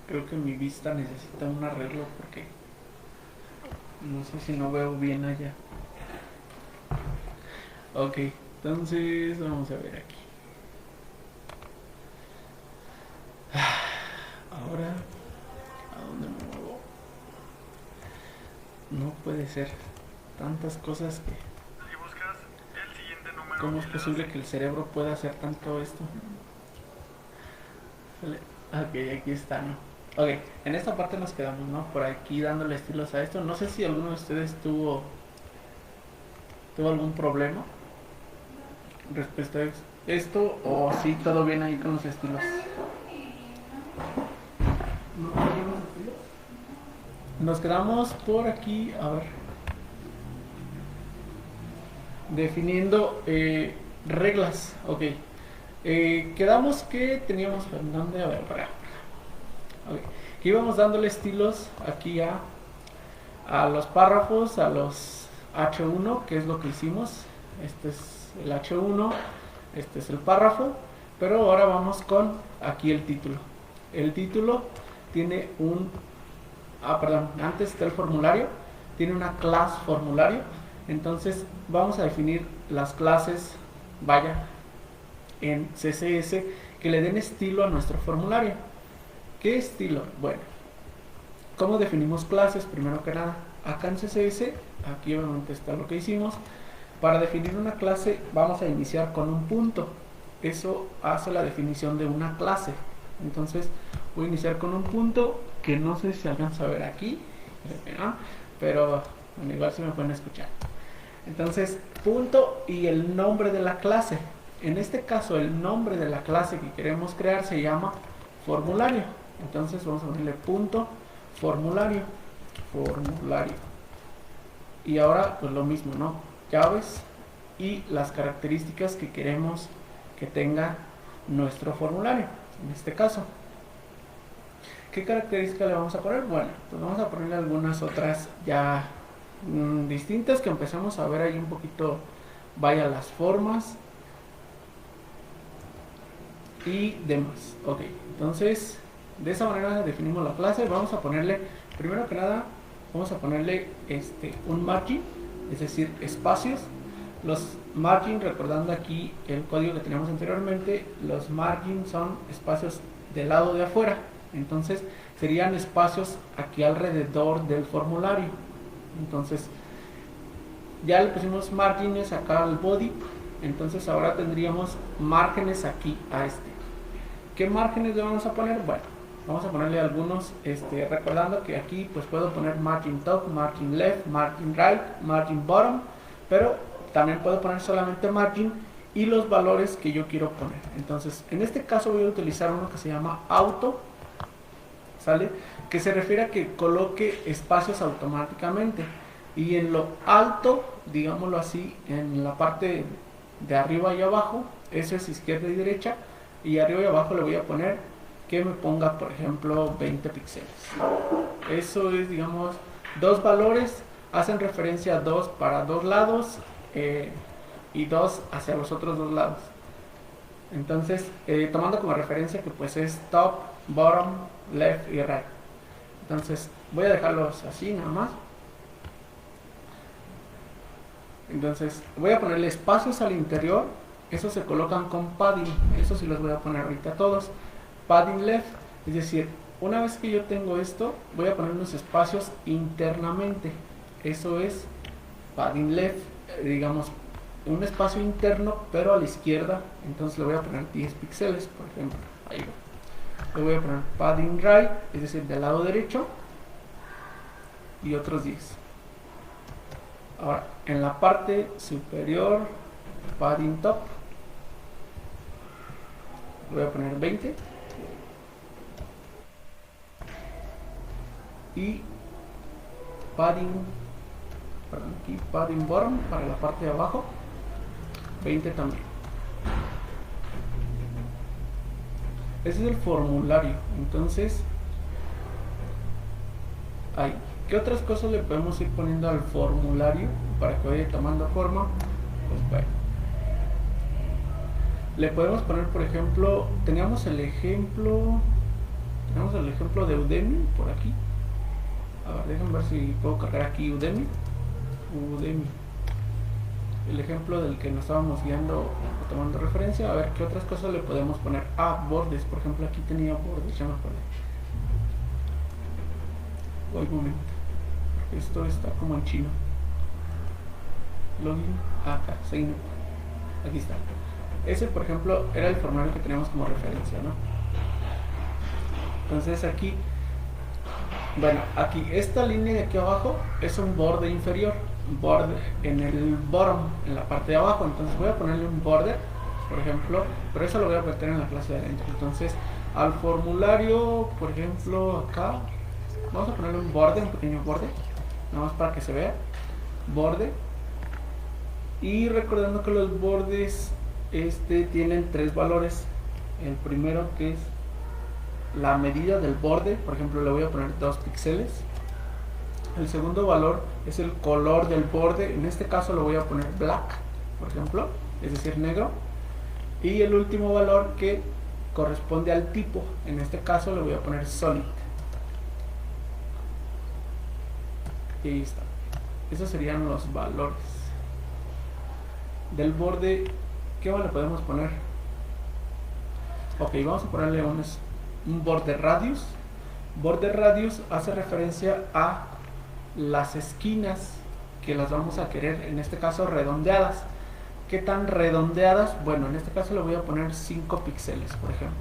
Creo que mi vista necesita un arreglo porque no sé si no veo bien allá. Ok, entonces vamos a ver aquí. Ahora, ¿a dónde me muevo? No puede ser. Tantas cosas que... Si buscas el siguiente número ¿Cómo es y le das posible que el seguir. cerebro pueda hacer tanto esto? Vale. Ok, aquí está, ¿no? Ok, en esta parte nos quedamos, ¿no? Por aquí dándole estilos a esto. No sé si alguno de ustedes tuvo algún problema respecto a esto o si todo bien ahí con los estilos. ¿No tenemos estilos? Nos quedamos por aquí, a ver, definiendo reglas. Ok, quedamos que teníamos, ¿dónde? A ver, para acá. Okay. Que íbamos dándole estilos aquí a los párrafos, a los H1, que es lo que hicimos. Este es el H1, este es el párrafo, pero ahora vamos con aquí el título. El título tiene perdón, antes está el formulario, tiene una clase formulario, entonces vamos a definir las clases, vaya, en CSS que le den estilo a nuestro formulario. ¿Qué estilo? Bueno, ¿cómo definimos clases? Primero que nada, acá en CSS, aquí obviamente está lo que hicimos. Para definir una clase vamos a iniciar con un punto. Eso hace la definición de una clase. Entonces voy a iniciar con un punto que no sé si se alcanza a ver aquí, ¿no? Pero bueno, igual se me pueden escuchar. Entonces, punto y el nombre de la clase. En este caso, el nombre de la clase que queremos crear se llama formulario. Entonces vamos a ponerle punto formulario. Formulario. Y ahora, pues lo mismo, ¿no? Llaves y las características que queremos que tenga nuestro formulario. En este caso, ¿qué característica le vamos a poner? Bueno, pues vamos a ponerle algunas otras ya distintas que empezamos a ver ahí un poquito, vaya, las formas y demás. Ok, entonces de esa manera definimos la clase. Vamos a ponerle, primero que nada, vamos a ponerle un margin, es decir, espacios. Los margin, recordando aquí el código que teníamos anteriormente, los margin son espacios del lado de afuera. Entonces serían espacios aquí alrededor del formulario. Entonces ya le pusimos márgenes acá al body. Entonces ahora tendríamos márgenes aquí a este. ¿Qué márgenes le vamos a poner? Bueno, vamos a ponerle algunos, recordando que aquí pues puedo poner margin top, margin left, margin right, margin bottom, pero también puedo poner solamente margin y los valores que yo quiero poner. Entonces, en este caso voy a utilizar uno que se llama auto, ¿sale? Que se refiere a que coloque espacios automáticamente. Y en lo alto, digámoslo así, en la parte de arriba y abajo, eso es izquierda y derecha, y arriba y abajo le voy a poner que me ponga, por ejemplo, 20 píxeles. Eso es, digamos, dos valores, hacen referencia a dos para dos lados y dos hacia los otros dos lados. Entonces, tomando como referencia que pues es top, bottom, left y right. Entonces, voy a dejarlos así nada más. Entonces, voy a ponerle espacios al interior. Esos se colocan con padding. Eso sí los voy a poner ahorita todos. Padding left, es decir, una vez que yo tengo esto, voy a poner unos espacios internamente. Eso es padding left, digamos, un espacio interno, pero a la izquierda. Entonces le voy a poner 10 píxeles, por ejemplo. Ahí va. Le voy a poner padding right, es decir, del lado derecho, y otros 10. Ahora, en la parte superior, padding top, voy a poner 20. Y padding, perdón, aquí padding bottom para la parte de abajo, 20 también. Ese es el formulario. Entonces, ahí. ¿Qué otras cosas le podemos ir poniendo al formulario para que vaya tomando forma? Pues bueno, le podemos poner, por ejemplo, teníamos el ejemplo, Tenemos el ejemplo de Udemy por aquí. A ver, déjenme ver si puedo cargar aquí Udemy. El ejemplo del que nos estábamos guiando o tomando referencia. A ver qué otras cosas le podemos poner. Bordes, por ejemplo, aquí tenía bordes, ya me acordé. Un momento, esto está como en chino. Login, acá, sign up. Aquí está. Ese, por ejemplo, era el formulario que teníamos como referencia, ¿no? Entonces aquí, bueno, aquí esta línea de aquí abajo es un borde inferior, borde en el bottom, en la parte de abajo. Entonces voy a ponerle un border, por ejemplo, pero eso lo voy a meter en la clase de adentro. Entonces al formulario, por ejemplo, acá vamos a ponerle un borde, un pequeño borde, nada más para que se vea, borde. Y recordando que los bordes tienen 3 valores. El primero, que es la medida del borde, por ejemplo le voy a poner 2 píxeles. El segundo valor es el color del borde, en este caso lo voy a poner black, por ejemplo, es decir, negro. Y el último valor, que corresponde al tipo, en este caso le voy a poner solid. Y ahí está. Esos serían los valores del borde. ¿Qué le podemos poner? Ok, vamos a ponerle un border radius. Border radius hace referencia a las esquinas que las vamos a querer, en este caso redondeadas. ¿Qué tan redondeadas? Bueno, en este caso le voy a poner 5 píxeles, por ejemplo.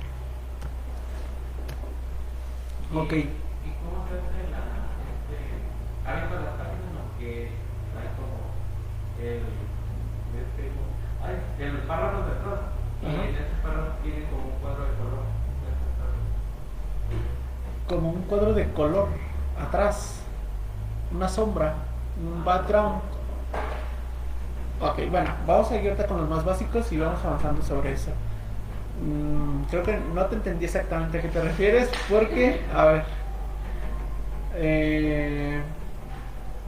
Ok. ¿Y cómo se hace abierto las páginas? Que hay como el párrafo de atrás, y en este párrafo tiene como un cuadro de color. Como un cuadro de color atrás, una sombra, un background. Ok, bueno, vamos a ir ahorita con los más básicos y vamos avanzando sobre eso. Creo que no te entendí exactamente a qué te refieres, porque, a ver,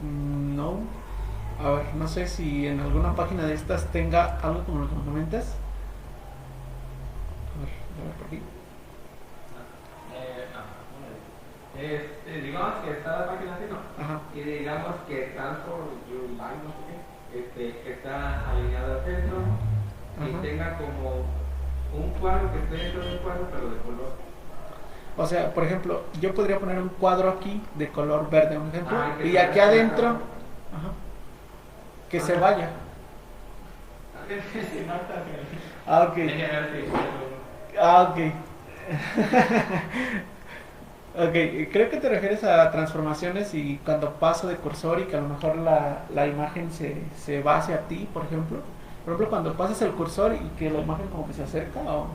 no, a ver, no sé si en alguna página de estas tenga algo como lo que me comentas. A ver por aquí. Digamos que está la página así, ¿no? Ajá. Y digamos que tanto Uline, no sé qué, que está alineado al centro, y tenga como un cuadro que esté dentro de un cuadro, pero de color. O sea, por ejemplo, yo podría poner un cuadro aquí de color verde, un ejemplo, y aquí adentro, que se vaya. Ok. Ok. Ok, creo que te refieres a transformaciones y cuando paso de cursor y que a lo mejor la imagen se va hacia ti, por ejemplo. Por ejemplo, cuando pasas el cursor y que la imagen como que se acerca, o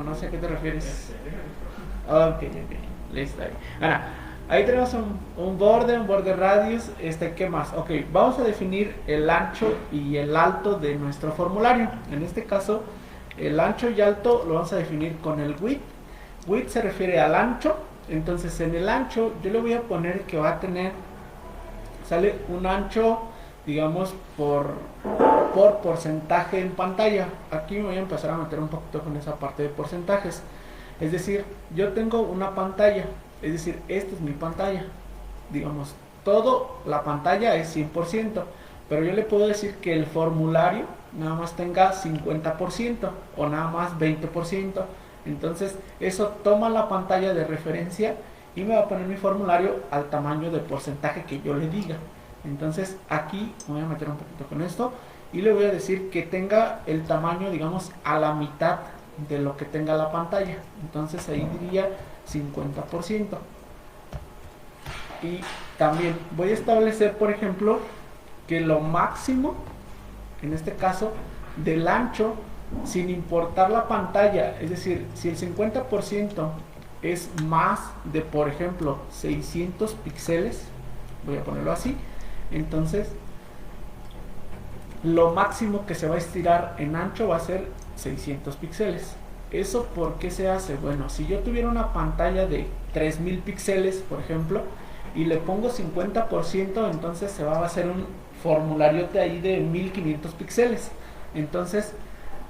no sé a qué te refieres. Ok, listo. Ahora, ahí tenemos un border radius. ¿Qué más? Ok, vamos a definir el ancho y el alto de nuestro formulario. En este caso, el ancho y alto lo vamos a definir con el width. Width se refiere al ancho. Entonces en el ancho yo le voy a poner que va a tener, sale un ancho, digamos, por porcentaje en pantalla. Aquí me voy a empezar a meter un poquito con esa parte de porcentajes. Es decir, yo tengo una pantalla, es decir, esta es mi pantalla. Digamos, todo la pantalla es 100%, pero yo le puedo decir que el formulario nada más tenga 50% o nada más 20%. Entonces eso toma la pantalla de referencia y me va a poner mi formulario al tamaño de porcentaje que yo le diga. Entonces aquí me voy a meter un poquito con esto y le voy a decir que tenga el tamaño, digamos, a la mitad de lo que tenga la pantalla. Entonces ahí diría 50%. Y también voy a establecer, por ejemplo, que lo máximo, en este caso, del ancho, sin importar la pantalla, es decir, si el 50% es más de, por ejemplo, 600 píxeles, voy a ponerlo así, entonces lo máximo que se va a estirar en ancho va a ser 600 píxeles. ¿Eso por qué se hace? Bueno, si yo tuviera una pantalla de 3000 píxeles, por ejemplo, y le pongo 50%, entonces se va a hacer un formulario de ahí de 1500 píxeles. Entonces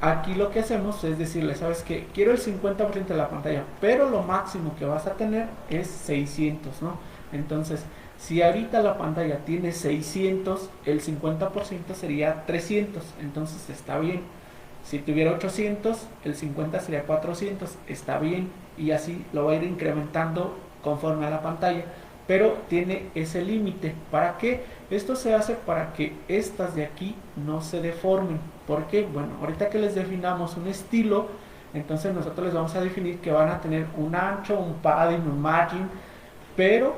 aquí lo que hacemos es decirle, sabes que quiero el 50% de la pantalla, pero lo máximo que vas a tener es 600, ¿no? Entonces, si ahorita la pantalla tiene 600, el 50% sería 300, entonces está bien. Si tuviera 800, el 50 sería 400, está bien. Y así lo va a ir incrementando conforme a la pantalla. Pero tiene ese límite. ¿Para qué? Esto se hace para que estas de aquí no se deformen. ¿Por qué? Bueno, ahorita que les definamos un estilo, entonces nosotros les vamos a definir que van a tener un ancho, un padding, un margin, pero,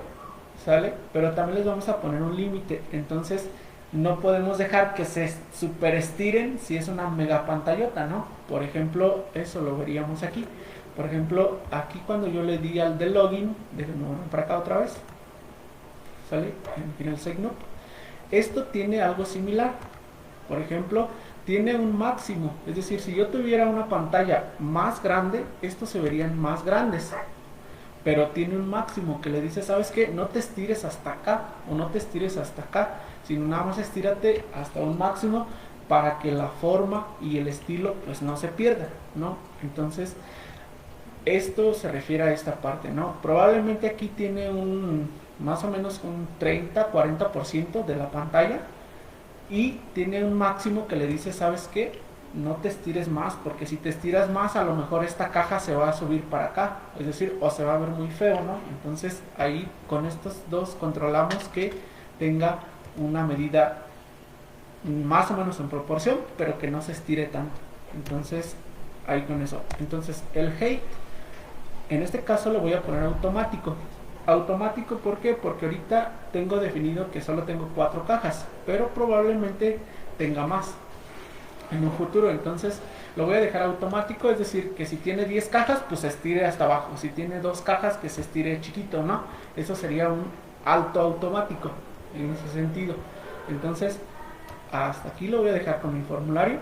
¿sale? Pero también les vamos a poner un límite. Entonces, no podemos dejar que se super estiren si es una mega pantallota, ¿no? Por ejemplo, eso lo veríamos aquí. Por ejemplo, aquí cuando yo le di al de login, déjenme volver para acá otra vez, ¿sale? En el signo. Esto tiene algo similar. Por ejemplo, tiene un máximo. Es decir, si yo tuviera una pantalla más grande, estos se verían más grandes. Pero tiene un máximo que le dice, ¿sabes qué? No te estires hasta acá o no te estires hasta acá, sino nada más estírate hasta un máximo para que la forma y el estilo pues no se pierda, ¿no? Entonces, esto se refiere a esta parte, ¿no? Probablemente aquí tiene un más o menos un 30-40% de la pantalla y tiene un máximo que le dice, ¿sabes qué? No te estires más, porque si te estiras más a lo mejor esta caja se va a subir para acá, es decir, o se va a ver muy feo, ¿no? Entonces ahí con estos dos controlamos que tenga una medida más o menos en proporción, pero que no se estire tanto. Entonces ahí con eso. Entonces el height en este caso lo voy a poner automático. Automático, ¿por qué? Porque ahorita tengo definido que solo tengo 4 cajas, pero probablemente tenga más en un futuro. Entonces lo voy a dejar automático, es decir, que si tiene 10 cajas, pues se estire hasta abajo. Si tiene 2 cajas, que se estire chiquito, ¿no? Eso sería un alto automático en ese sentido. Entonces, hasta aquí lo voy a dejar con mi formulario.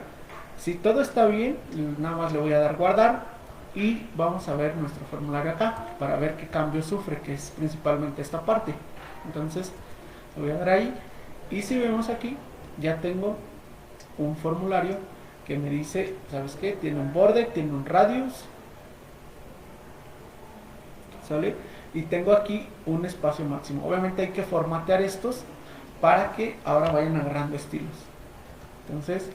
Si todo está bien, nada más le voy a dar guardar. Y vamos a ver nuestro formulario acá para ver qué cambio sufre, que es principalmente esta parte. Entonces, lo voy a dar ahí. Y si vemos aquí, ya tengo un formulario que me dice, ¿sabes qué? Tiene un border, tiene un radius, ¿sale? Y tengo aquí un espacio máximo. Obviamente hay que formatear estos para que ahora vayan agarrando estilos. Entonces,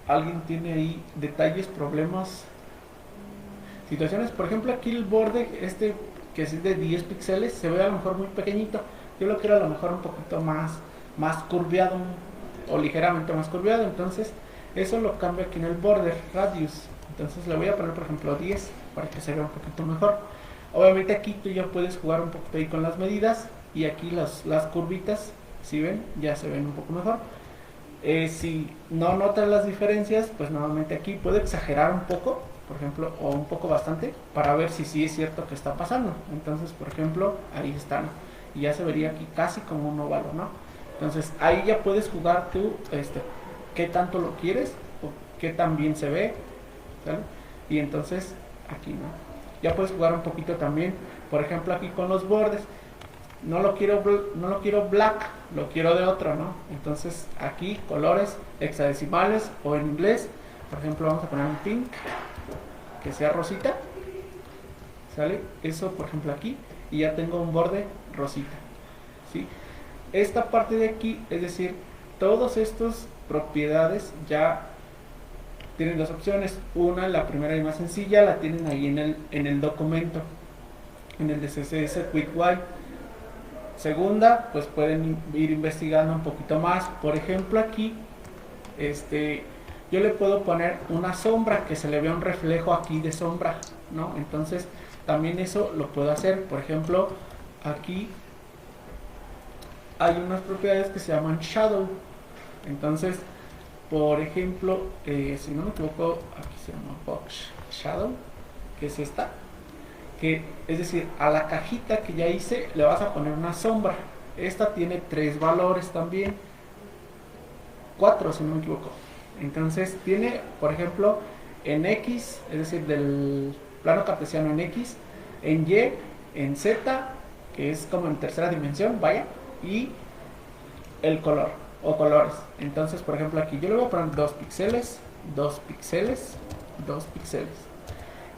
¿alguien tiene ahí detalles, problemas, situaciones? Por ejemplo, aquí el borde, este que es de 10 píxeles, se ve a lo mejor muy pequeñito. Yo lo quiero a lo mejor un poquito más curviado o ligeramente más curviado. Entonces, eso lo cambio aquí en el border radius. Entonces, le voy a poner, por ejemplo, 10 para que se vea un poquito mejor. Obviamente, aquí tú ya puedes jugar un poquito ahí con las medidas. Y aquí las curvitas, si ven, ya se ven un poco mejor. Si no notan las diferencias, pues nuevamente aquí puedo exagerar un poco, por ejemplo, o un poco bastante, para ver si sí es cierto que está pasando. Entonces, por ejemplo, ahí están, y ya se vería aquí casi como un óvalo, ¿no? Entonces, ahí ya puedes jugar tú, qué tanto lo quieres, o qué tan bien se ve, ¿sale? Y entonces, aquí, ¿no? Ya puedes jugar un poquito también, por ejemplo, aquí con los bordes. No lo quiero black, lo quiero de otro, ¿no? Entonces aquí colores hexadecimales o en inglés, por ejemplo, vamos a poner un pink que sea rosita, ¿sale? Eso, por ejemplo, aquí, y ya tengo un borde rosita, ¿sí? Esta parte de aquí, es decir, todas estas propiedades ya tienen dos opciones. Una, la primera y más sencilla, la tienen ahí en el documento, en el de CSS QuickUI. Segunda, pues pueden ir investigando un poquito más. Por ejemplo, aquí yo le puedo poner una sombra, que se le vea un reflejo aquí de sombra, ¿no? Entonces también eso lo puedo hacer. Por ejemplo, aquí hay unas propiedades que se llaman shadow. Entonces, por ejemplo, si no me equivoco, aquí se llama box shadow, que es esta, que es decir, a la cajita que ya hice le vas a poner una sombra. Esta tiene 3 valores también, 4 si no me equivoco. Entonces tiene, por ejemplo, en X, es decir, del plano cartesiano en X, en Y, en Z, que es como en tercera dimensión, vaya, y el color. o colores. Entonces, por ejemplo, aquí yo le voy a poner 2 píxeles, 2 píxeles, 2 píxeles.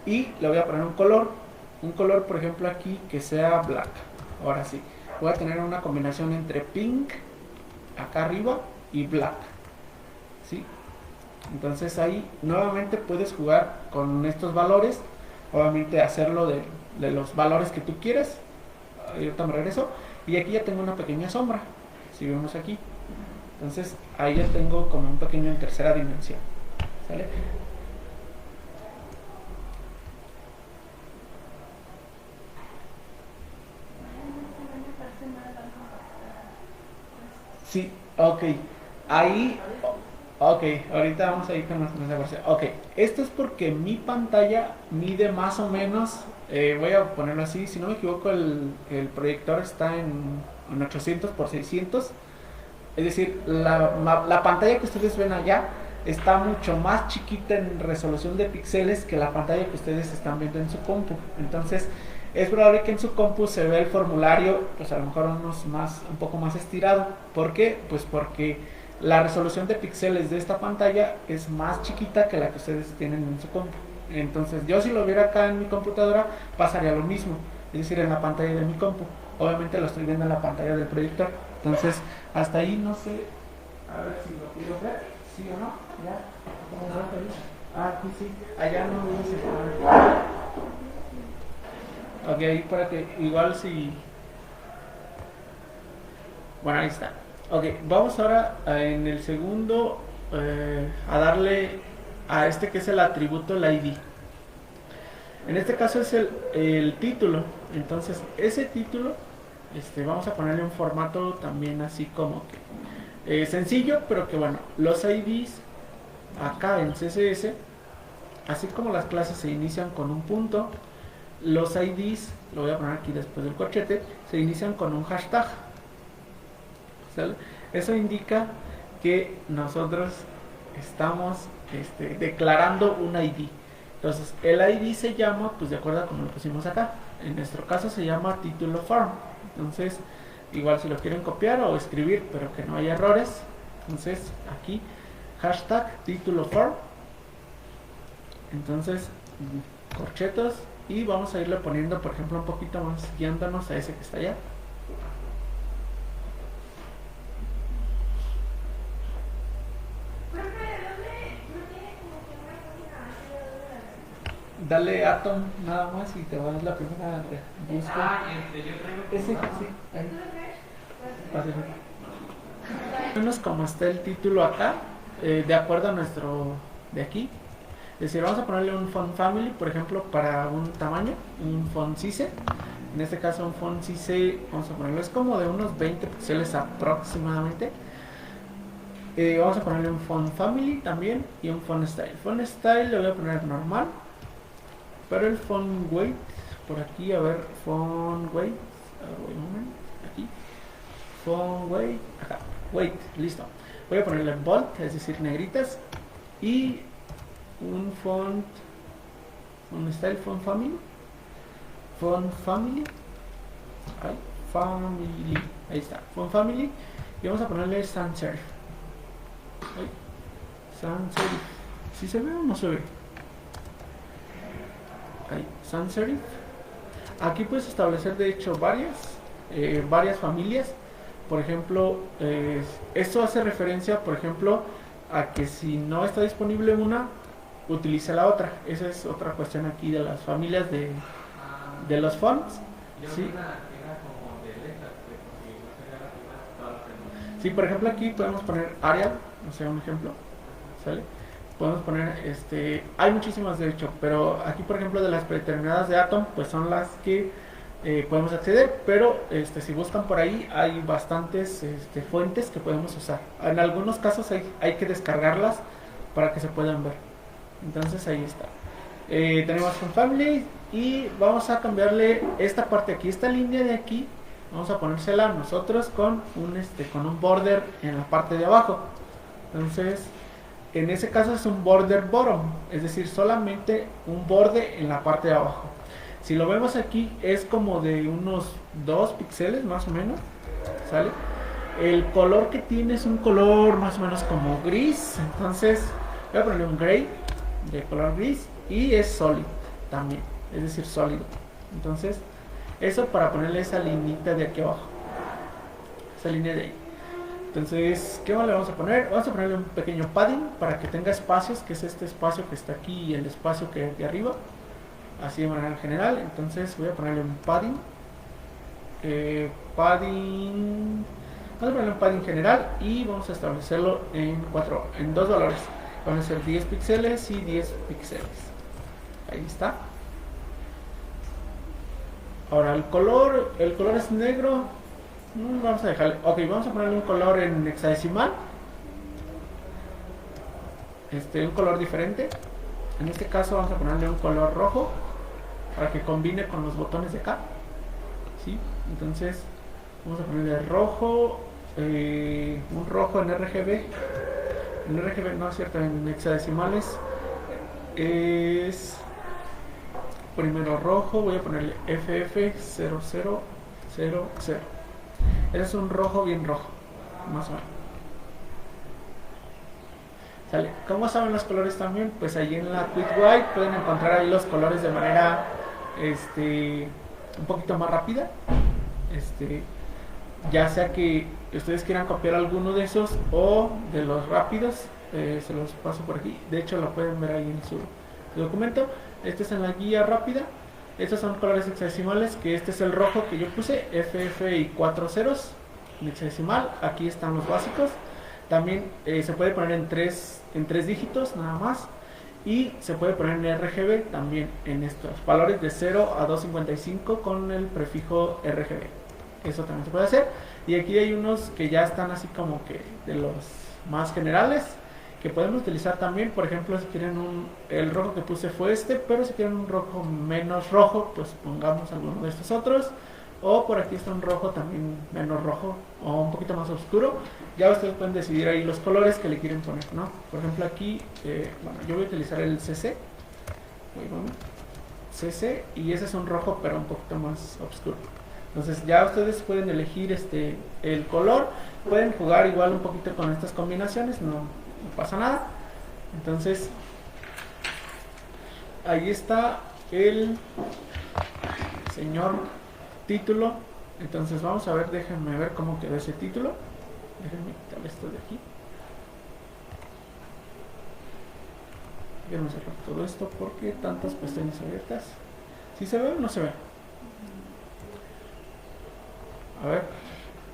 Y le voy a poner un color, por ejemplo, aquí que sea black. Ahora sí, voy a tener una combinación entre pink, acá arriba, y black. ¿Sí? Entonces ahí nuevamente puedes jugar con estos valores. Obviamente hacerlo de los valores que tú quieras. Ahorita me regreso. Y aquí ya tengo una pequeña sombra. Si vemos aquí. Entonces ahí ya tengo como un pequeño en tercera dimensión. ¿Sale? Sí, ok. Ahí, ok, ahorita vamos a ir con la versión. Ok, esto es porque mi pantalla mide más o menos, voy a ponerlo así, si no me equivoco, el proyector está en 800 por 600. Es decir, la pantalla que ustedes ven allá está mucho más chiquita en resolución de píxeles que la pantalla que ustedes están viendo en su compu. Entonces, es probable que en su compu se vea el formulario, pues a lo mejor un poco más estirado. ¿Por qué? Pues porque la resolución de píxeles de esta pantalla es más chiquita que la que ustedes tienen en su compu. Entonces, yo si lo viera acá en mi computadora, pasaría lo mismo. Es decir, en la pantalla de mi compu. Obviamente lo estoy viendo en la pantalla del proyector. Entonces, hasta ahí no sé. A ver si lo quiero ver. ¿Sí o no? ¿Ya? ¿Cómo va ahí? Ah, aquí sí. Allá no lo hice. Ok, ahí para que igual si... Bueno, ahí está. Ok, vamos ahora en el segundo a darle a este que es el atributo, el ID. En este caso es el título. Entonces, ese título vamos a ponerle un formato también así como que sencillo, pero que bueno, los IDs acá en CSS, así como las clases se inician con un punto, los IDs, lo voy a poner aquí después del corchete, se inician con un hashtag. ¿Sale? Eso indica que nosotros estamos declarando un ID. Entonces, el ID se llama, pues de acuerdo a como lo pusimos acá. En nuestro caso se llama título form. Entonces, igual si lo quieren copiar o escribir, pero que no haya errores. Entonces, aquí, hashtag título form. Entonces, corchetos. Y vamos a irle poniendo, por ejemplo, un poquito más, guiándonos a ese que está allá. Dale Atom nada más y te vas a la primera busca. Yo traigo Ese, sí, ahí. Menos como está el título acá, de acuerdo a nuestro de aquí. Es decir, vamos a ponerle un font family, por ejemplo, para un tamaño, un font size. En este caso un font size, vamos a ponerlo, es como de unos 20 píxeles aproximadamente. Vamos a ponerle un font family también y un font style. Font style le voy a poner normal. Pero el font weight, por aquí, a ver, font weight, un momento, aquí, font weight, acá, weight, listo. Voy a ponerle bold, es decir, negritas, y un font style, font family, ahí está, font family, y vamos a ponerle sans serif. Sans serif, ¿sí se ve o no se ve? Ahí, sans serif. Aquí puedes establecer de hecho varias familias. Por ejemplo, esto hace referencia, por ejemplo, a que si no está disponible una, utilice la otra. Esa es otra cuestión aquí de las familias de los fonts. ¿Sí? Sí, por ejemplo aquí podemos poner Arial, o sea, un ejemplo, ¿sale? Podemos poner, hay muchísimas de hecho, pero aquí por ejemplo de las predeterminadas de Atom, pues son las que podemos acceder, pero si buscan por ahí hay bastantes fuentes que podemos usar. En algunos casos hay que descargarlas para que se puedan ver. Entonces ahí está. Tenemos un family y vamos a cambiarle esta parte aquí, esta línea de aquí, vamos a ponérsela nosotros con un border en la parte de abajo. Entonces, en ese caso es un border bottom, es decir, solamente un borde en la parte de abajo. Si lo vemos aquí es como de unos 2 píxeles más o menos, ¿sale? El color que tiene es un color más o menos como gris. Entonces voy a ponerle un gray de color gris. Y es solid también, es decir, sólido. Entonces eso para ponerle esa linita de aquí abajo, esa línea de ahí. Entonces, ¿qué más le vamos a poner? Vamos a ponerle un pequeño padding para que tenga espacios, que es este espacio que está aquí y el espacio que hay de arriba, así de manera general. Entonces voy a ponerle un padding, vamos a ponerle un padding general y vamos a establecerlo en dos valores. Van a ser 10 píxeles y 10 píxeles. Ahí está. Ahora el color es negro. Vamos a dejarle, ok, vamos a ponerle un color en hexadecimal, un color diferente. En este caso vamos a ponerle un color rojo para que combine con los botones de acá, ¿sí? Entonces vamos a ponerle rojo, un rojo en RGB, no es cierto, en hexadecimales es primero rojo, voy a ponerle FF0000. Ese es un rojo bien rojo, más o menos. ¿Sale? ¿Cómo saben los colores también? Pues ahí en la Quick White pueden encontrar ahí los colores de manera un poquito más rápida. Ya sea que ustedes quieran copiar alguno de esos o de los rápidos, se los paso por aquí. De hecho lo pueden ver ahí en su documento. Este es en la guía rápida. Estos son colores hexadecimales, que este es el rojo que yo puse, FF y 4 ceros en hexadecimal. Aquí están los básicos. También se puede poner en tres dígitos nada más. Y se puede poner en RGB también en estos valores de 0 a 255 con el prefijo RGB. Eso también se puede hacer. Y aquí hay unos que ya están así como que de los más generales, que podemos utilizar también. Por ejemplo, si quieren el rojo que puse fue pero si quieren un rojo menos rojo, pues pongamos alguno de estos otros. O por aquí está un rojo también menos rojo o un poquito más oscuro. Ya ustedes pueden decidir ahí los colores que le quieren poner, ¿no? Por ejemplo aquí, bueno, yo voy a utilizar el CC. CC, y ese es un rojo pero un poquito más oscuro. Entonces ya ustedes pueden elegir el color. Pueden jugar igual un poquito con estas combinaciones, no pasa nada. Entonces ahí está el señor título. Entonces vamos a ver, déjenme ver cómo quedó ese título. Déjenme quitar esto de aquí. Déjenme cerrar todo esto porque tantas pestañas abiertas. ¿Sí se ve o no se ve? A ver,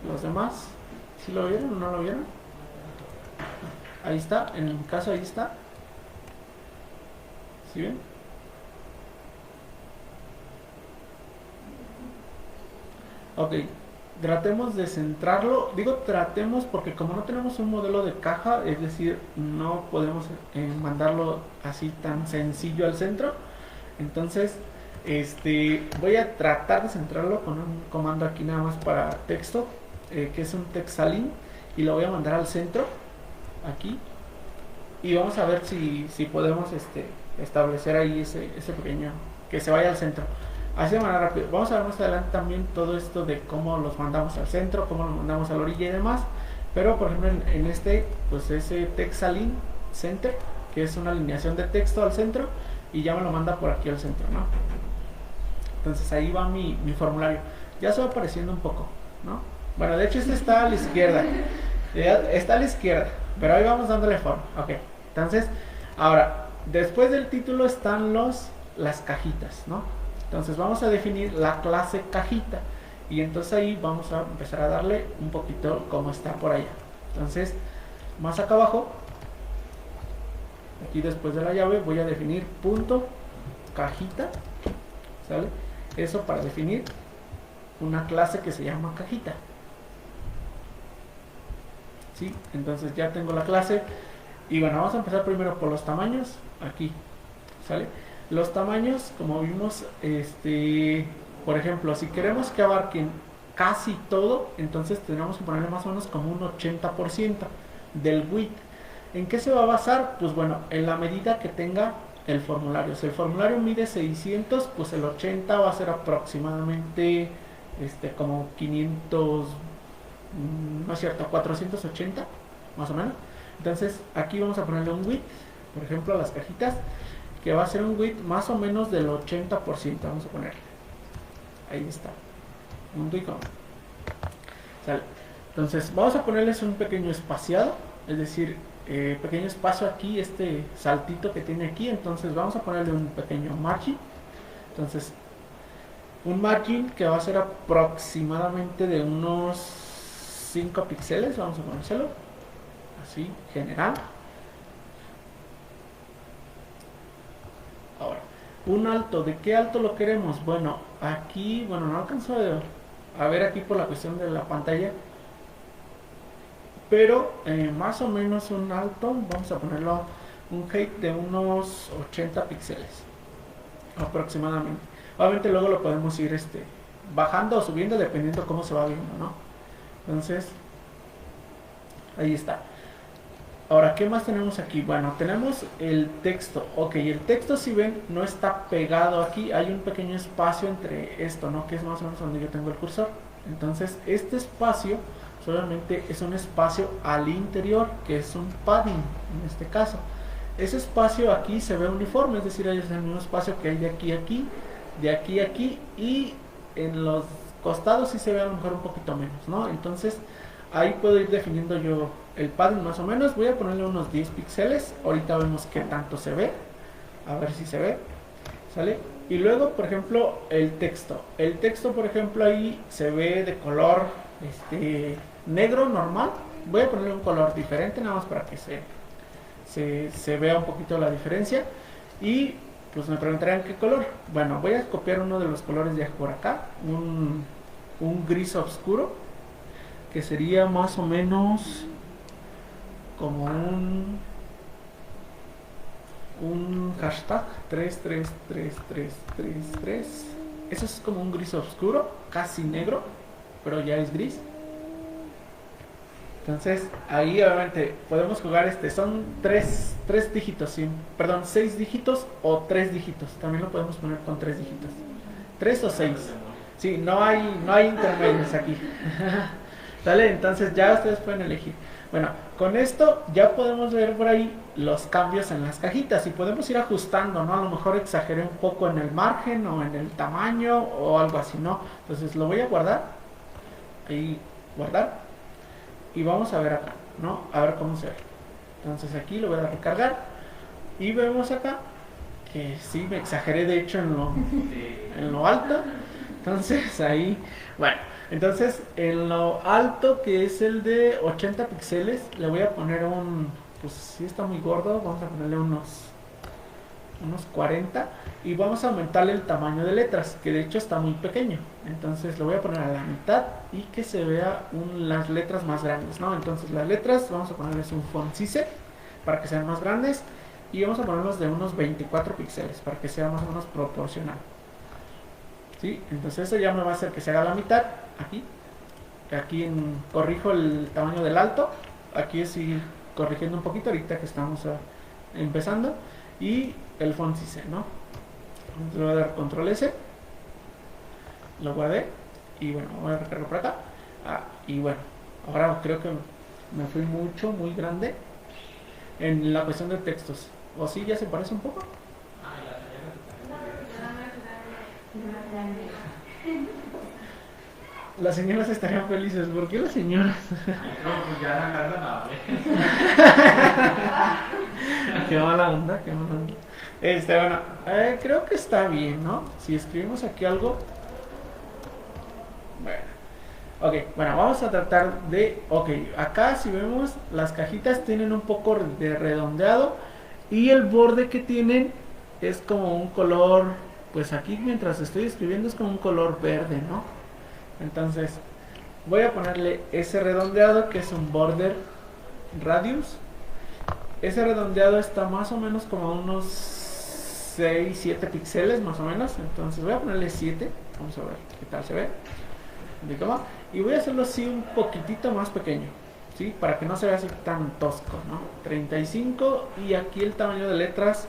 los demás, ¿sí lo vieron o no lo vieron? Ahí está, en mi caso ahí está. ¿Sí ven? Ok, tratemos de centrarlo. Digo tratemos porque como no tenemos un modelo de caja, es decir, no podemos mandarlo así tan sencillo al centro. Entonces voy a tratar de centrarlo con un comando aquí nada más para texto, que es un text align, y lo voy a mandar al centro aquí, y vamos a ver si podemos establecer ahí ese pequeño, que se vaya al centro así de manera rápida. Vamos a ver más adelante también todo esto de cómo los mandamos al centro, cómo los mandamos a la orilla y demás. Pero por ejemplo en pues ese text align center, que es una alineación de texto al centro, y ya me lo manda por aquí al centro, ¿no? Entonces ahí va mi formulario. Ya se va apareciendo un poco, ¿no? Bueno, de hecho está a la izquierda. Está a la izquierda, pero ahí vamos dándole forma. Ok, entonces, ahora, después del título están las cajitas, ¿no? Entonces vamos a definir la clase cajita. Y entonces ahí vamos a empezar a darle un poquito como está por allá. Entonces, más acá abajo, aquí después de la llave, voy a definir punto cajita, ¿sale? Eso para definir una clase que se llama cajita. ¿Sí? Entonces ya tengo la clase. Y bueno, vamos a empezar primero por los tamaños. Aquí, ¿sale? Los tamaños, como vimos, por ejemplo, si queremos que abarquen casi todo, entonces tenemos que ponerle más o menos como un 80% del width. ¿En qué se va a basar? Pues bueno, en la medida que tenga el formulario. Si el formulario mide 600, pues el 80 va a ser aproximadamente como 500, no es cierto, 480 más o menos. Entonces aquí vamos a ponerle un width, por ejemplo a las cajitas, que va a ser un width más o menos del 80%, vamos a ponerle. Ahí está, un icono. Sale. Entonces vamos a ponerles un pequeño espaciado, es decir, pequeño espacio aquí, este saltito que tiene aquí. Entonces vamos a ponerle un pequeño margin. Entonces un margin que va a ser aproximadamente de unos 5 píxeles, vamos a ponérselo así, general. Ahora, un alto, ¿de qué alto lo queremos? Bueno, aquí, bueno, no alcanzo a ver aquí por la cuestión de la pantalla, pero más o menos un alto, vamos a ponerlo un height de unos 80 píxeles aproximadamente. Obviamente luego lo podemos ir bajando o subiendo dependiendo cómo se va viendo, ¿no? Entonces ahí está. Ahora, ¿qué más tenemos aquí? Bueno, tenemos el texto. Ok, el texto, si ven, no está pegado aquí. Hay un pequeño espacio entre esto, ¿no? Que es más o menos donde yo tengo el cursor. Entonces, este espacio solamente es un espacio al interior, que es un padding, en este caso. Ese espacio aquí se ve uniforme, es decir, es el mismo espacio que hay de aquí a aquí, de aquí a aquí, y en los costados sí se ve a lo mejor un poquito menos, ¿no? Entonces, ahí puedo ir definiendo yo el padding más o menos. Voy a ponerle unos 10 píxeles. Ahorita vemos qué tanto se ve. A ver si se ve. ¿Sale? Y luego, por ejemplo, el texto. El texto, por ejemplo, ahí se ve de color negro normal. Voy a ponerle un color diferente, nada más para que se vea un poquito la diferencia. Y pues me preguntarán qué color. Bueno, voy a copiar uno de los colores de por acá. Un gris oscuro, que sería más o menos como un hashtag 33333. Eso es como un gris oscuro, casi negro, pero ya es gris. Entonces ahí obviamente podemos jugar son 3 dígitos, ¿sí? Perdón, 6 dígitos o 3 dígitos. También lo podemos poner con 3 dígitos, 3 o 6. Sí, no hay intermedios aquí. ¿Sale? Entonces ya ustedes pueden elegir. Bueno, con esto ya podemos ver por ahí los cambios en las cajitas y podemos ir ajustando, ¿no? A lo mejor exageré un poco en el margen o en el tamaño o algo así, ¿no? Entonces lo voy a guardar. Ahí, guardar. Y vamos a ver acá, ¿no? A ver cómo se ve. Entonces aquí lo voy a recargar. Y vemos acá que sí, me exageré de hecho en lo alto. Entonces ahí, bueno. Entonces, en lo alto, que es el de 80 píxeles, le voy a poner pues si está muy gordo, vamos a ponerle unos 40 y vamos a aumentarle el tamaño de letras, que de hecho está muy pequeño. Entonces lo voy a poner a la mitad y que se vea las letras más grandes, ¿no? Entonces las letras vamos a ponerles un font size para que sean más grandes y vamos a ponerlos de unos 24 píxeles para que sea más o menos proporcional. ¿Sí? Entonces eso ya me va a hacer que se haga la mitad. Aquí corrijo el tamaño del alto. Aquí es ir corrigiendo un poquito ahorita que estamos empezando. Y el font size, ¿no? Entonces le voy a dar control S. Lo guardé. Y bueno, voy a recargar por acá. Y bueno, ahora creo que me fui muy grande en la cuestión de textos. ¿O sí ya se parece un poco? Las señoras estarían felices. ¿Por qué las señoras? Pues ya la casa Qué mala onda, qué mala onda. Bueno, creo que está bien, ¿no? Si escribimos aquí algo. Bueno. Ok, bueno, vamos a tratar de... Ok, acá si vemos, las cajitas tienen un poco de redondeado. Y el borde que tienen es como un color... Pues aquí mientras estoy escribiendo es como un color verde, ¿no? Entonces voy a ponerle ese redondeado que es un border radius. Ese redondeado está más o menos como unos 6-7 píxeles más o menos. Entonces voy a ponerle 7. Vamos a ver qué tal se ve. Y voy a hacerlo así un poquitito más pequeño, ¿sí? Para que no se vea así tan tosco, ¿no? 35. Y aquí el tamaño de letras,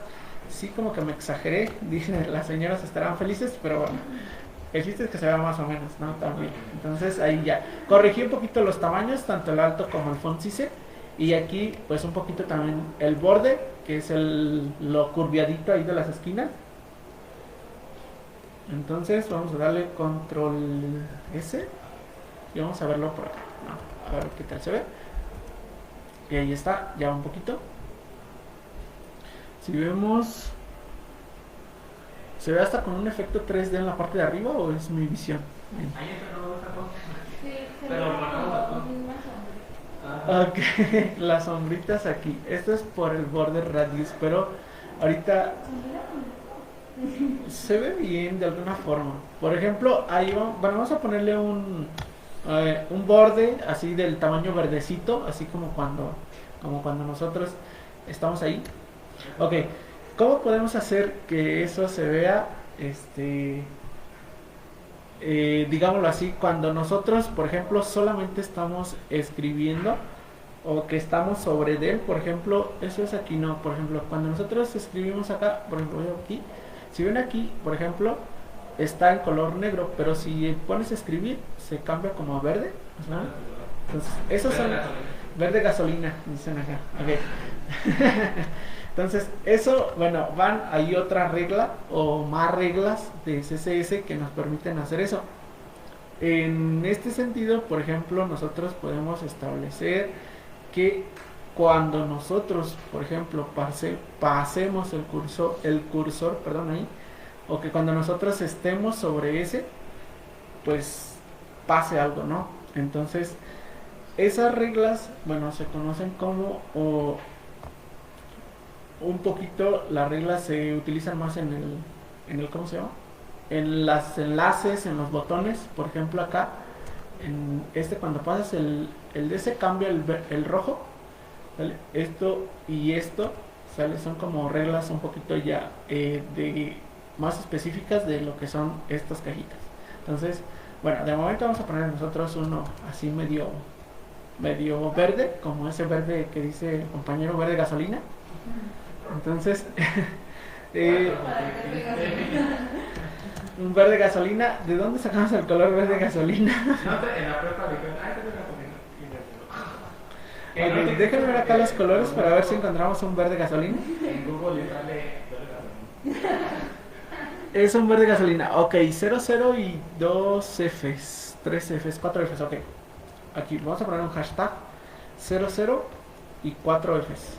sí, como que me exageré. Dicen, las señoras estarán felices, pero bueno. El chiste es que se vea más o menos, ¿no? También. Entonces ahí ya. Corregí un poquito los tamaños, tanto el alto como el font size. Y aquí pues un poquito también el borde, que es lo curviadito ahí de las esquinas. Entonces vamos a darle control S. Y vamos a verlo por acá. No, a ver qué tal se ve. Y ahí está, ya un poquito. Si vemos... ¿Se ve hasta con un efecto 3D en la parte de arriba o es mi visión? Bien. Ahí está todo sacó. Sí, se Pero ve bueno, como una sombra. Ok, las sombritas aquí. Esto es por el border radius, pero ahorita se ve bien de alguna forma. Por ejemplo, ahí vamos a ponerle un borde así del tamaño verdecito, así como cuando nosotros estamos ahí. Ok, ¿cómo podemos hacer que eso se vea, digámoslo así, cuando nosotros, por ejemplo, solamente estamos escribiendo o que estamos sobre él? Por ejemplo, eso es aquí, no, por ejemplo, cuando nosotros escribimos acá, por ejemplo, aquí, si ven aquí, por ejemplo, está en color negro, pero si pones a escribir, se cambia como a verde, ¿no? Entonces, esos son verde gasolina, dicen acá, ok. Entonces, eso, bueno, hay otra regla o más reglas de CSS que nos permiten hacer eso. En este sentido, por ejemplo, nosotros podemos establecer que cuando nosotros, por ejemplo, pasemos el cursor, perdón, ahí, o que cuando nosotros estemos sobre ese, pues pase algo, ¿no? Entonces, esas reglas, bueno, se conocen como... un poquito las reglas se utilizan más en el ¿cómo se llama? En los enlaces, en los botones, por ejemplo acá, en cuando pasas el de ese cambia el rojo, ¿vale? Esto y esto, ¿sale? Son como reglas un poquito ya de más específicas de lo que son estas cajitas. Entonces, bueno, de momento vamos a poner nosotros uno así medio verde, como ese verde que dice el compañero, verde gasolina. Entonces, un verde gasolina. ¿De dónde sacamos el color verde gasolina? No, en la prepa dijeron, te voy a poner. Ok, déjenme ver acá los colores para ver si encontramos un verde gasolina. En Google le sale verde gasolina. Es un verde gasolina. Ok, 00 y 2 Fs, 3 Fs, 4 Fs. Ok, aquí vamos a poner un hashtag 00 y 4 Fs.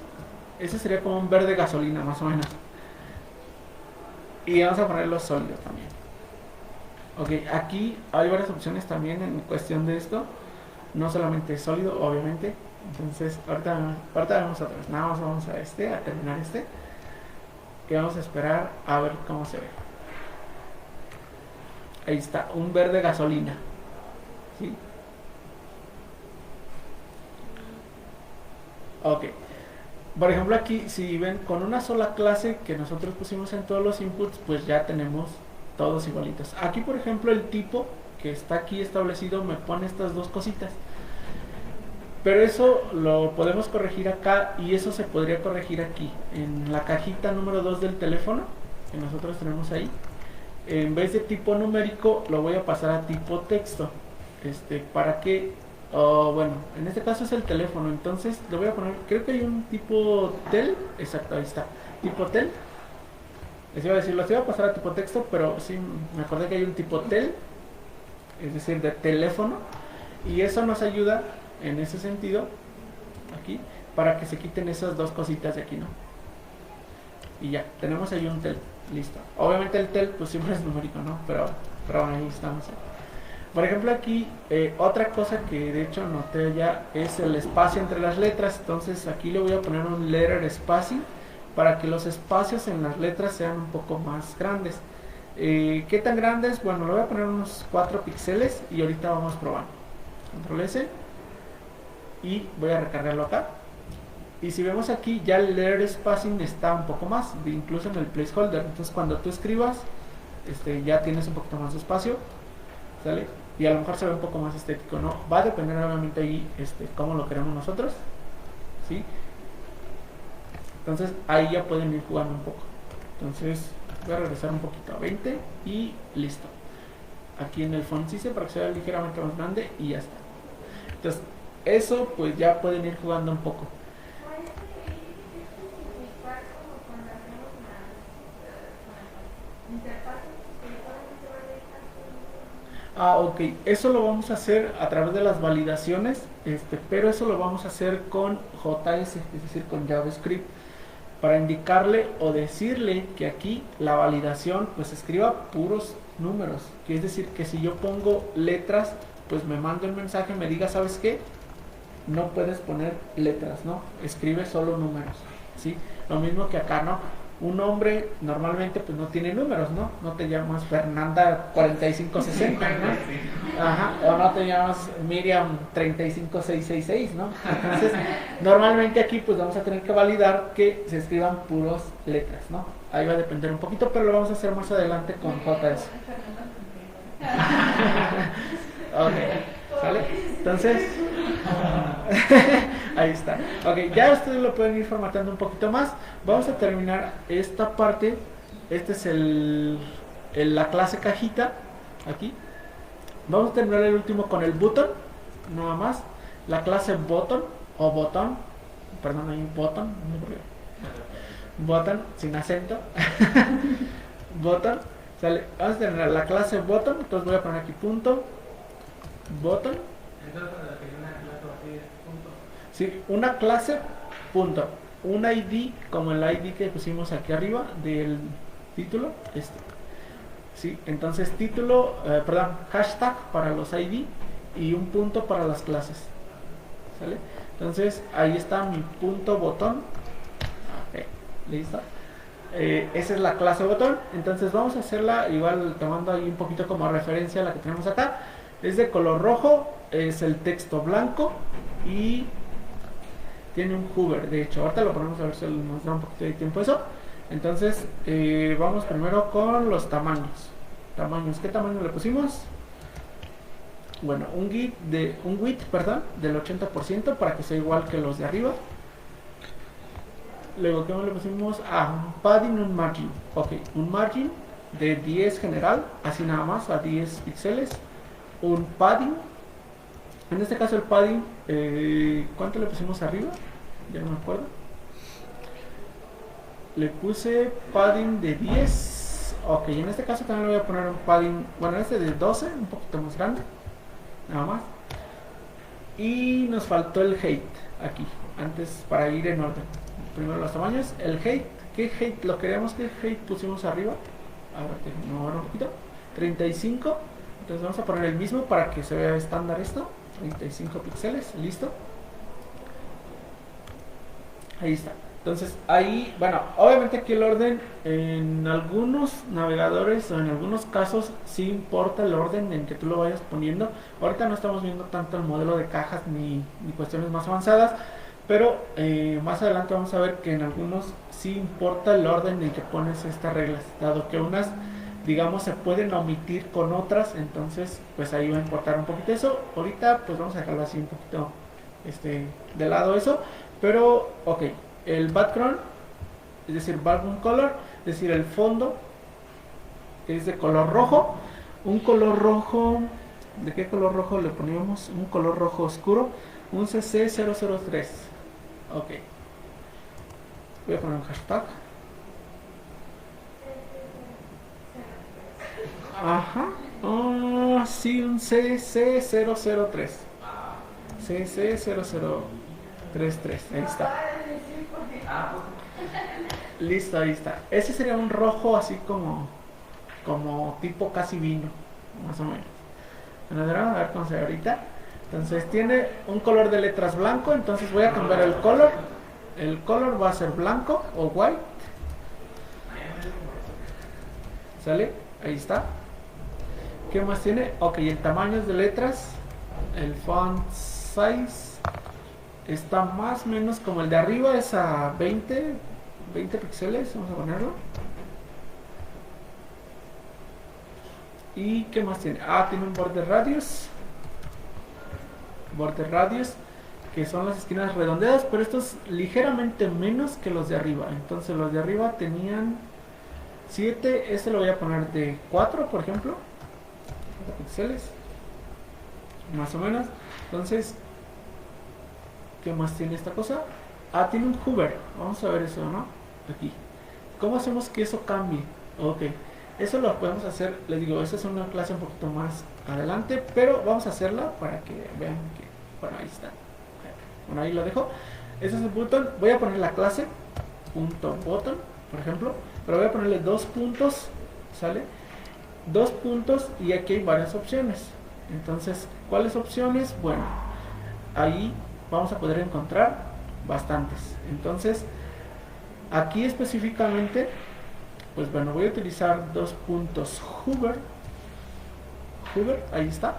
Ese sería como un verde gasolina, más o menos. Y vamos a poner los sólidos también. Ok, aquí hay varias opciones también en cuestión de esto. No solamente sólido, obviamente. Entonces, ahorita vemos otra vez. Nada más vamos a terminar y vamos a esperar a ver cómo se ve. Ahí está, un verde gasolina. ¿Sí? Ok. Por ejemplo aquí, si ven, con una sola clase que nosotros pusimos en todos los inputs, pues ya tenemos todos igualitos. Aquí, por ejemplo, el tipo que está aquí establecido me pone estas dos cositas. Pero eso lo podemos corregir acá y eso se podría corregir aquí, en la cajita número 2 del teléfono que nosotros tenemos ahí. En vez de tipo numérico, lo voy a pasar a tipo texto. Para que... bueno, en este caso es el teléfono, entonces le voy a poner, creo que hay un tipo tel, exacto, ahí está, tipo tel. Les iba a decir, los iba a pasar a tipo texto, pero sí, me acordé que hay un tipo tel, es decir, de teléfono, y eso nos ayuda en ese sentido, aquí, para que se quiten esas dos cositas de aquí, ¿no? Y ya, tenemos ahí un tel, listo. Obviamente el tel, pues siempre es numérico, ¿no? Pero ahí estamos. Por ejemplo aquí, otra cosa que de hecho noté ya es el espacio entre las letras. Entonces aquí le voy a poner un letter spacing para que los espacios en las letras sean un poco más grandes. ¿Qué tan grandes? Bueno, le voy a poner unos 4 píxeles y ahorita vamos probando. Control S y voy a recargarlo acá. Y si vemos aquí, ya el letter spacing está un poco más, incluso en el placeholder. Entonces cuando tú escribas, ya tienes un poquito más de espacio, ¿sale? Y a lo mejor se ve un poco más estético, ¿no? Va a depender obviamente ahí cómo lo queremos nosotros, ¿sí? Entonces ahí ya pueden ir jugando un poco. Entonces voy a regresar un poquito a 20 y listo. aquí en el font size para que sea ligeramente más grande y ya está. Entonces eso pues ya pueden ir jugando un poco. Ok, eso lo vamos a hacer a través de las validaciones, pero eso lo vamos a hacer con JS, es decir, con JavaScript, para indicarle o decirle que aquí la validación pues escriba puros números, que es decir, que si yo pongo letras, pues me manda el mensaje, me diga, ¿sabes qué? No puedes poner letras, ¿no? Escribe solo números, ¿sí? Lo mismo que acá, ¿no? Un nombre normalmente pues no tiene números, ¿no? No te llamas Fernanda 4560, ¿no? Ajá, o no te llamas Miriam 35666, ¿no? Entonces, normalmente aquí pues vamos a tener que validar que se escriban puros letras, ¿no? Ahí va a depender un poquito, pero lo vamos a hacer más adelante con JS. Ok, ¿sale? Entonces, ahí está. Ok, ya ustedes lo pueden ir formatando un poquito más. Vamos a terminar esta parte. Este es la clase cajita. Aquí. Vamos a terminar el último con el button. Nada más. La clase button o botón. Perdón, hay un button. Button, sin acento. Button. ¿Sale? Vamos a tener la clase button. Entonces voy a poner aquí punto. Button. Sí, una clase, punto. Un ID, como el ID que pusimos aquí arriba del título. Sí, entonces título, hashtag para los ID y un punto para las clases. ¿Sale? Entonces ahí está mi punto botón. Ok, listo. Esa es la clase botón. Entonces vamos a hacerla igual tomando ahí un poquito como referencia a la que tenemos acá. Es de color rojo, es el texto blanco y tiene un hover. De hecho, ahorita lo ponemos a ver si nos da un poquito de tiempo eso. Entonces, vamos primero con los tamaños. ¿Qué tamaño le pusimos? Bueno, un width del 80% para que sea igual que los de arriba. Luego, ¿qué le pusimos? Un padding, un margin. Ok, un margin de 10 general, así nada más, a 10 píxeles. Un padding, en este caso el padding, ¿cuánto le pusimos arriba? Ya no me acuerdo. Le puse padding de 10. Ok, en este caso también le voy a poner un padding, bueno, este de 12, un poquito más grande, nada más. Y nos faltó el height aquí, antes para ir en orden. Primero los tamaños, el height. ¿Qué height? Lo queríamos que height pusimos arriba. Ahora tengo un poquito. 35. Entonces vamos a poner el mismo para que se vea estándar esto. 35 píxeles, listo. Ahí está. Entonces ahí, bueno, obviamente aquí el orden en algunos navegadores o en algunos casos sí importa el orden en que tú lo vayas poniendo. Ahorita no estamos viendo tanto el modelo de cajas ni cuestiones más avanzadas, pero más adelante vamos a ver que en algunos sí importa el orden en que pones estas reglas, dado que unas, digamos, se pueden omitir con otras, entonces pues ahí va a importar un poquito eso. Ahorita pues vamos a dejarlo así un poquito de lado eso, pero ok, el background, es decir, background color, es decir, el fondo es de color rojo. Un color rojo, ¿de qué color rojo le poníamos? Un color rojo oscuro, un CC003. Ok, voy a poner un hashtag. Ajá. Sí, un CC003. CC0033. Ahí está. Listo, ahí está. Ese sería un rojo así como tipo casi vino, más o menos. Bueno, a ver cómo se ve ahorita. Entonces tiene un color de letras blanco. Entonces voy a cambiar el color. El color va a ser blanco o white. ¿Sale? Ahí está. ¿Qué más tiene? Ok, el tamaño de letras. El font size está más o menos como el de arriba, es a 20 píxeles, vamos a ponerlo. ¿Y qué más tiene? Tiene un border radius, que son las esquinas redondeadas, pero esto es ligeramente menos que los de arriba. Entonces los de arriba tenían 7, este lo voy a poner de 4, por ejemplo. píxeles, más o menos. Entonces, ¿qué más tiene esta cosa? Ah, tiene un hover. Vamos a ver eso, ¿no? Aquí. ¿Cómo hacemos que eso cambie? Ok, eso lo podemos hacer, les digo, esta es una clase un poquito más adelante, pero vamos a hacerla para que vean que, bueno, ahí está. Bueno, ahí lo dejo. Ese es el button. Voy a poner la clase .button, por ejemplo, pero voy a ponerle 2 puntos, ¿sale? 2 puntos y aquí hay varias opciones. Entonces, ¿cuáles opciones? Bueno, ahí vamos a poder encontrar bastantes. Entonces, aquí específicamente, pues bueno, voy a utilizar 2 puntos hover, ahí está.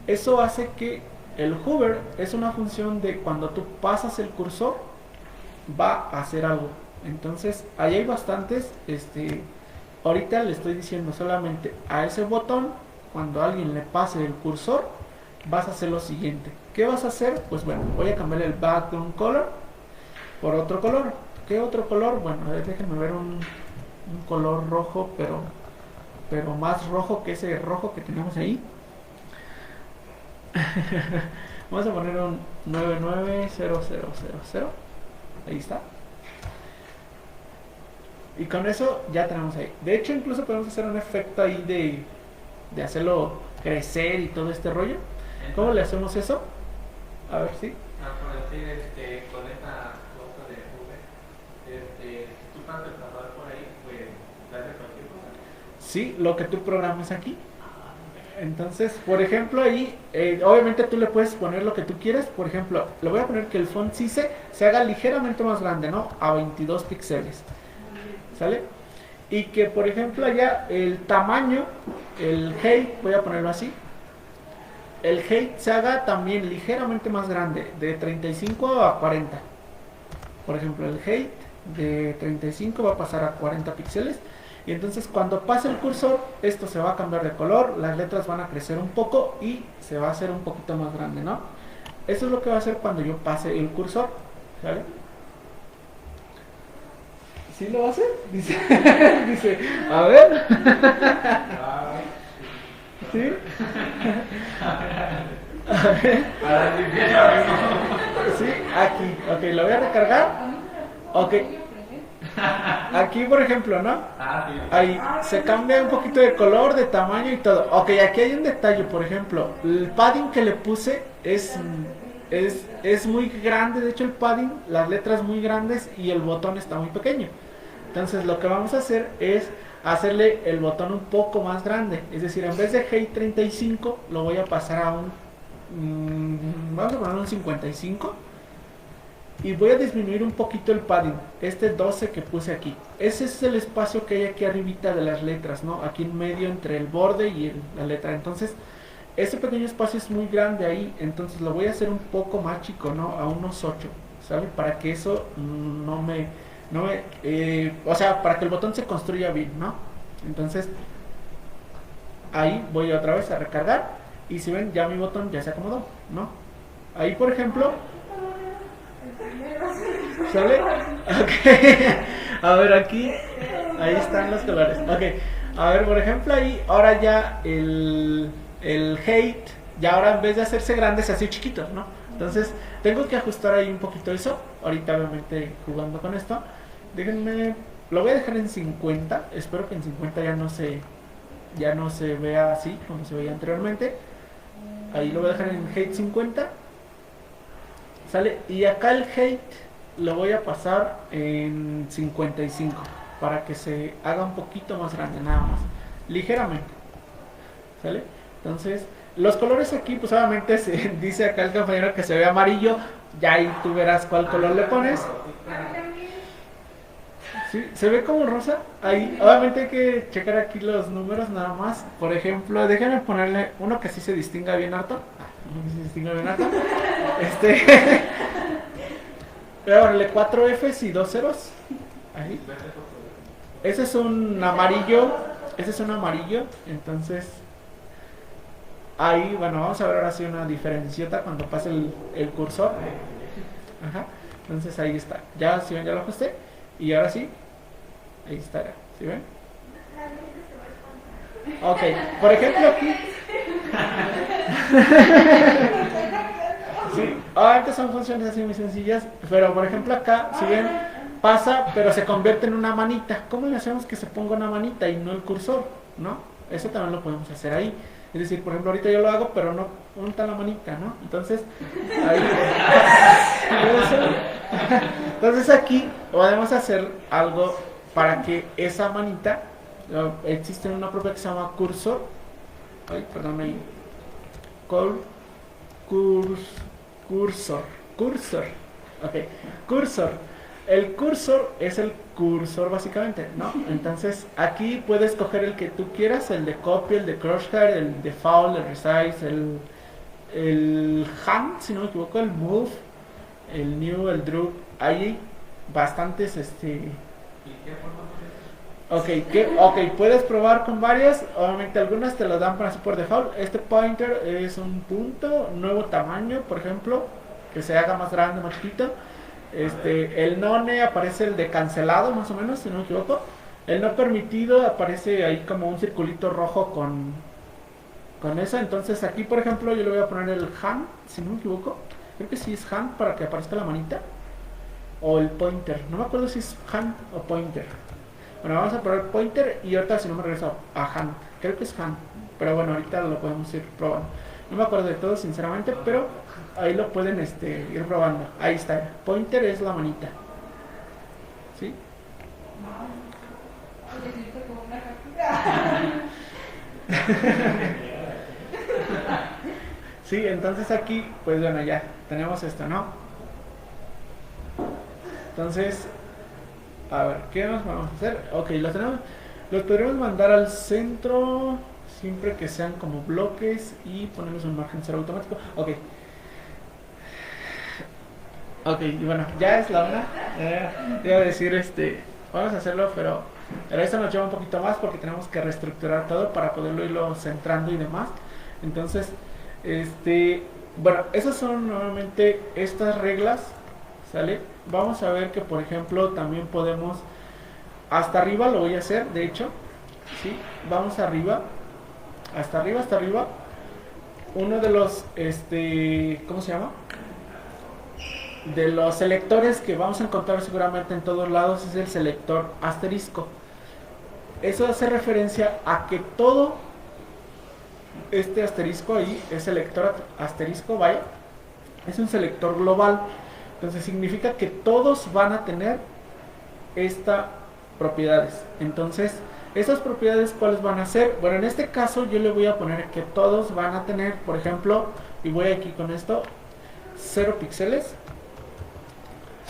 Eso hace que el hover es una función de cuando tú pasas el cursor va a hacer algo. Entonces, ahí hay bastantes. Ahorita le estoy diciendo solamente a ese botón, cuando alguien le pase el cursor, vas a hacer lo siguiente. ¿Qué vas a hacer? Pues bueno, voy a cambiar el background color por otro color. ¿Qué otro color? Bueno, a ver, déjenme ver un color rojo, pero más rojo que ese rojo que tenemos ahí. Vamos a poner un 990000. Ahí está. Y con eso ya tenemos ahí. De hecho, incluso podemos hacer un efecto ahí de hacerlo crecer y todo este rollo. ¿Cómo le hacemos eso? A ver si. Por decir, con esta cosa de V, si tú pasas el tapador por ahí, pues, dale cualquier cosa. Sí, lo que tú programes aquí. Entonces, por ejemplo, ahí, obviamente tú le puedes poner lo que tú quieras. Por ejemplo, le voy a poner que el font CICE se haga ligeramente más grande, ¿no? A 22 píxeles. ¿Sale? Y que, por ejemplo, allá el tamaño, el height, voy a ponerlo así. El height se haga también ligeramente más grande, de 35 a 40. Por ejemplo, el height de 35 va a pasar a 40 píxeles. Y entonces cuando pase el cursor, esto se va a cambiar de color, las letras van a crecer un poco y se va a hacer un poquito más grande, ¿no? Eso es lo que va a hacer cuando yo pase el cursor, ¿vale? ¿Sí lo va a hacer? Dice, dice, a ver. ¿Sí? A ver. Sí, aquí. Ok, lo voy a recargar. Ok. Aquí, por ejemplo, ¿no? Ahí se cambia un poquito de color, de tamaño y todo. Ok, aquí hay un detalle, por ejemplo. El padding que le puse es muy grande. De hecho, el padding, las letras muy grandes y el botón está muy pequeño. Entonces, lo que vamos a hacer es hacerle el botón un poco más grande. Es decir, en vez de height 35, lo voy a pasar a vamos a poner un 55. Y voy a disminuir un poquito el padding, este 12 que puse aquí. Ese es el espacio que hay aquí arribita de las letras, ¿no? Aquí en medio entre el borde y la letra. Entonces, ese pequeño espacio es muy grande ahí. Entonces lo voy a hacer un poco más chico, ¿no? A unos 8, ¿sabe? Para que eso o sea, para que el botón se construya bien, ¿no? Entonces, ahí voy otra vez a recargar. Y si ven, ya mi botón ya se acomodó, ¿no? Ahí, por ejemplo... ¿Sale? Ok. A ver, aquí. Ahí están los colores. Ok. A ver, por ejemplo, ahí. Ahora ya el height. Ya ahora en vez de hacerse grande se hace chiquito, ¿no? Entonces tengo que ajustar ahí un poquito eso. Ahorita obviamente jugando con esto. Déjenme. Lo voy a dejar en 50. Espero que en 50 ya no se vea así como se veía anteriormente. Ahí lo voy a dejar en height 50. ¿Sale? Y acá el height lo voy a pasar en 55 para que se haga un poquito más grande, nada más, ligeramente. ¿Sale? Entonces, los colores aquí, pues obviamente se dice acá el compañero que se ve amarillo. Ya ahí tú verás cuál color le pones. ¿Sí? ¿Se ve como rosa? Ahí, obviamente hay que checar aquí los números nada más. Por ejemplo, déjenme ponerle uno que sí se distinga bien harto. Voy a ponerle 4 Fs y 2 ceros. Ahí. Ese es un amarillo. Entonces, ahí, bueno, vamos a ver ahora sí una diferenciota cuando pase el cursor. Ajá. Entonces ahí está. Ya, si ven, ya lo ajusté. Y ahora sí, ahí está. ¿Sí ven? Ok, por ejemplo aquí. Sí, ahorita son funciones así muy sencillas, pero por ejemplo acá, si ven, pasa, pero se convierte en una manita. ¿Cómo le hacemos que se ponga una manita y no el cursor? ¿No? Eso también lo podemos hacer ahí. Es decir, por ejemplo, ahorita yo lo hago, pero no unta la manita, ¿no? Entonces, ahí. Entonces aquí podemos hacer algo para que esa manita, existe una propia que se llama cursor. Ay, perdón, ahí. Cursor. Ok, cursor. El cursor es el cursor básicamente, ¿no? Entonces aquí puedes coger el que tú quieras, el de copy, el de crosshair, el de foul, el resize, el hand, si no me equivoco, el move, el new, el drop. Hay bastantes Ok, puedes probar con varias. Obviamente algunas te lo dan para por default. Este pointer es un punto, nuevo tamaño, por ejemplo, que se haga más grande, más chiquito. El none aparece el de cancelado, más o menos, si no me equivoco. El no permitido aparece ahí como un circulito rojo con eso. Entonces aquí, por ejemplo, yo le voy a poner el hand, si no me equivoco. Creo que sí es hand para que aparezca la manita. O el pointer, no me acuerdo si es hand o pointer. Bueno, vamos a probar pointer y ahorita si no me regreso a hand. Creo que es hand, pero bueno, ahorita lo podemos ir probando. No me acuerdo de todo sinceramente, pero ahí lo pueden ir probando. Ahí está, pointer es la manita. ¿Sí? Sí, entonces aquí, pues bueno, ya tenemos esto, ¿no? Entonces, a ver, ¿qué nos vamos a hacer? Ok, los podremos mandar al centro siempre que sean como bloques y ponerlos en margen cero automático. Ok, y bueno, ya es la una. Iba a decir, vamos a hacerlo, pero esto nos lleva un poquito más porque tenemos que reestructurar todo para poderlo irlo centrando y demás. Entonces, bueno, esas son nuevamente estas reglas, ¿sale? Vamos a ver que, por ejemplo, también podemos, hasta arriba lo voy a hacer, de hecho, ¿sí? Vamos arriba, hasta arriba. Uno de los, ¿cómo se llama? De los selectores que vamos a encontrar seguramente en todos lados es el selector asterisco. Eso hace referencia a que todo este asterisco ahí, es selector asterisco, vaya, es un selector global. Entonces significa que todos van a tener estas propiedades. Entonces, esas propiedades, ¿cuáles van a ser? Bueno, en este caso yo le voy a poner que todos van a tener, por ejemplo, y voy aquí con esto, 0 píxeles,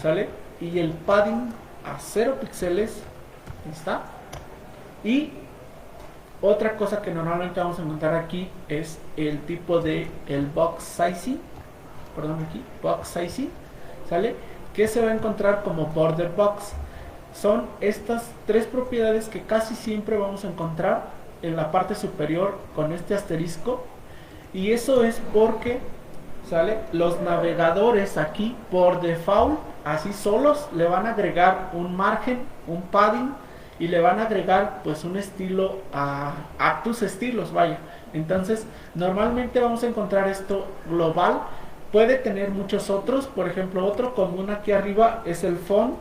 ¿sale? Y el padding a 0 píxeles, ahí está. Y otra cosa que normalmente vamos a encontrar aquí es el tipo de el box sizing, box sizing, ¿sale? Que se va a encontrar como border box. Son estas tres propiedades que casi siempre vamos a encontrar en la parte superior con este asterisco, y eso es porque, ¿sale? Los navegadores aquí por default, así solos, le van a agregar un margen, un padding, y le van a agregar pues un estilo a tus estilos, vaya. Entonces normalmente vamos a encontrar esto global. Puede tener muchos otros, por ejemplo, otro común aquí arriba es el font,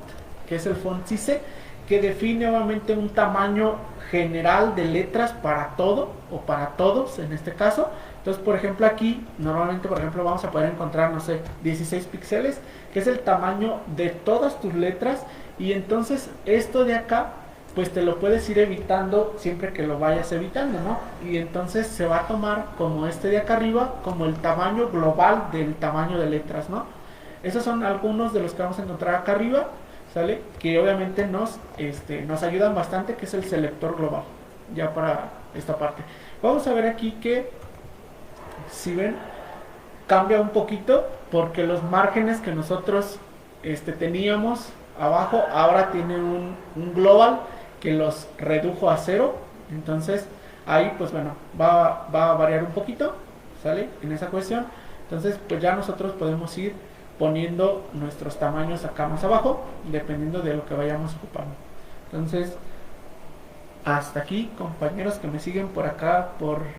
que es el font size, que define obviamente un tamaño general de letras para todo o para todos en este caso. Entonces, por ejemplo, aquí normalmente, por ejemplo, vamos a poder encontrar, no sé, 16 píxeles, que es el tamaño de todas tus letras, y entonces esto de acá pues te lo puedes ir evitando siempre que lo vayas evitando, ¿no? Y entonces se va a tomar como este de acá arriba, como el tamaño global del tamaño de letras, ¿no? Esos son algunos de los que vamos a encontrar acá arriba, ¿sale? Que obviamente nos ayudan bastante, que es el selector global, ya para esta parte. Vamos a ver aquí que, si ven, cambia un poquito, porque los márgenes que nosotros teníamos abajo, ahora tiene un global que los redujo a 0. Entonces ahí pues bueno, va a variar un poquito, ¿sale? En esa cuestión. Entonces pues ya nosotros podemos ir poniendo nuestros tamaños acá más abajo, dependiendo de lo que vayamos ocupando. Entonces hasta aquí, compañeros que me siguen por acá, por